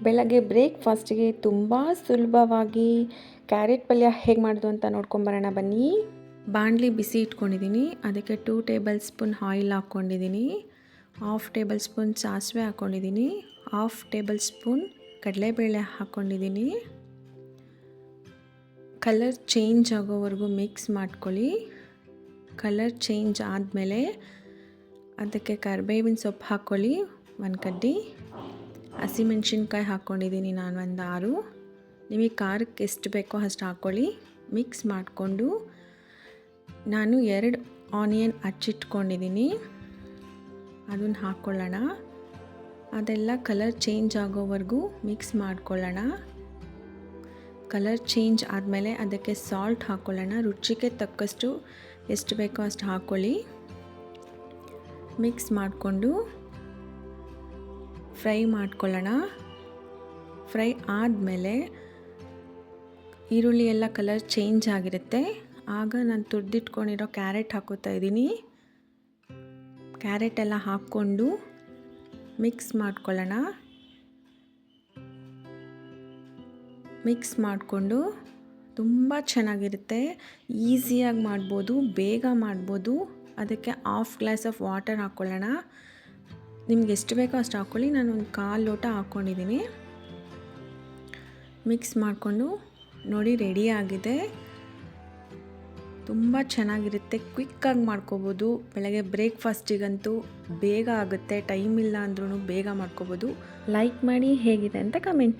ಬೆಳಗ್ಗೆ ಬ್ರೇಕ್ಫಾಸ್ಟಿಗೆ ತುಂಬ ಸುಲಭವಾಗಿ ಕ್ಯಾರೆಟ್ ಪಲ್ಯ ಹೇಗೆ ಮಾಡೋದು ಅಂತ ನೋಡ್ಕೊಂಬರೋಣ ಬನ್ನಿ. ಬಾಣಲಿ ಬಿಸಿ ಇಟ್ಕೊಂಡಿದ್ದೀನಿ. ಅದಕ್ಕೆ 2 ಟೇಬಲ್ ಸ್ಪೂನ್ ಆಯಿಲ್ ಹಾಕ್ಕೊಂಡಿದ್ದೀನಿ. 1/2 ಟೇಬಲ್ ಸ್ಪೂನ್ ಸಾಸಿವೆ ಹಾಕ್ಕೊಂಡಿದ್ದೀನಿ. 1/2 ಟೇಬಲ್ ಸ್ಪೂನ್ ಕಡಲೆಬೇಳೆ ಹಾಕ್ಕೊಂಡಿದ್ದೀನಿ. ಕಲರ್ ಚೇಂಜ್ ಆಗೋವರೆಗೂ ಮಿಕ್ಸ್ ಮಾಡ್ಕೊಳ್ಳಿ. ಕಲರ್ ಚೇಂಜ್ ಆದಮೇಲೆ ಅದಕ್ಕೆ ಕರಿಬೇವಿನ ಸೊಪ್ಪು ಹಾಕ್ಕೊಳ್ಳಿ, 1 ಕಡ್ಡಿ. ಹಸಿಮೆಣ್ಸಿನ್ಕಾಯಿ ಹಾಕ್ಕೊಂಡಿದ್ದೀನಿ ನಾನು ಒಂದು 6. ನಿಮಗೆ ಖಾರಕ್ಕೆ ಎಷ್ಟು ಬೇಕೋ ಅಷ್ಟು ಹಾಕ್ಕೊಳ್ಳಿ. ಮಿಕ್ಸ್ ಮಾಡಿಕೊಂಡು ನಾನು 2 ಆನಿಯನ್ ಹಚ್ಚಿಟ್ಕೊಂಡಿದ್ದೀನಿ, ಅದನ್ನು ಹಾಕ್ಕೊಳ್ಳೋಣ. ಅದೆಲ್ಲ ಕಲರ್ ಚೇಂಜ್ ಆಗೋವರೆಗೂ ಮಿಕ್ಸ್ ಮಾಡ್ಕೊಳ್ಳೋಣ. ಕಲರ್ ಚೇಂಜ್ ಆದಮೇಲೆ ಅದಕ್ಕೆ ಸಾಲ್ಟ್ ಹಾಕ್ಕೊಳ್ಳೋಣ. ರುಚಿಗೆ ತಕ್ಕಷ್ಟು ಎಷ್ಟು ಬೇಕೋ ಅಷ್ಟು ಹಾಕ್ಕೊಳ್ಳಿ. ಮಿಕ್ಸ್ ಮಾಡಿಕೊಂಡು ಫ್ರೈ ಮಾಡ್ಕೊಳ್ಳೋಣ. ಫ್ರೈ ಆದಮೇಲೆ ಈರುಳ್ಳಿ ಎಲ್ಲ ಕಲರ್ ಚೇಂಜ್ ಆಗಿರುತ್ತೆ. ಆಗ ನಾನು ತುರಿದಿಟ್ಕೊಂಡಿರೋ ಕ್ಯಾರೆಟ್ ಹಾಕೋತಾ ಇದ್ದೀನಿ. ಕ್ಯಾರೆಟ್ ಎಲ್ಲ ಹಾಕ್ಕೊಂಡು ಮಿಕ್ಸ್ ಮಾಡ್ಕೊಳ್ಳೋಣ. ಮಿಕ್ಸ್ ಮಾಡಿಕೊಂಡು ತುಂಬ ಚೆನ್ನಾಗಿರುತ್ತೆ. ಈಸಿಯಾಗಿ ಮಾಡ್ಬೋದು, ಬೇಗ ಮಾಡ್ಬೋದು. ಅದಕ್ಕೆ 1/2 ಗ್ಲಾಸ್ ಆಫ್ ವಾಟರ್ ಹಾಕ್ಕೊಳ್ಳೋಣ. ನಿಮ್ಗೆ ಎಷ್ಟು ಬೇಕೋ ಅಷ್ಟು ಹಾಕ್ಕೊಳ್ಳಿ. ನಾನು ಒಂದು 1/4 ಲೋಟ ಹಾಕ್ಕೊಂಡಿದ್ದೀನಿ. ಮಿಕ್ಸ್ ಮಾಡಿಕೊಂಡು ನೋಡಿ, ರೆಡಿ ಆಗಿದೆ. ತುಂಬ ಚೆನ್ನಾಗಿರುತ್ತೆ, ಕ್ವಿಕ್ಕಾಗಿ ಮಾಡ್ಕೋಬೋದು. ಬೆಳಗ್ಗೆ ಬ್ರೇಕ್ಫಾಸ್ಟಿಗಂತೂ ಬೇಗ ಆಗುತ್ತೆ. ಟೈಮ್ ಇಲ್ಲ ಅಂದ್ರೂ ಬೇಗ ಮಾಡ್ಕೋಬೋದು. ಲೈಕ್ ಮಾಡಿ, ಹೇಗಿದೆ ಅಂತ ಕಮೆಂಟ್ ಮಾಡಿ.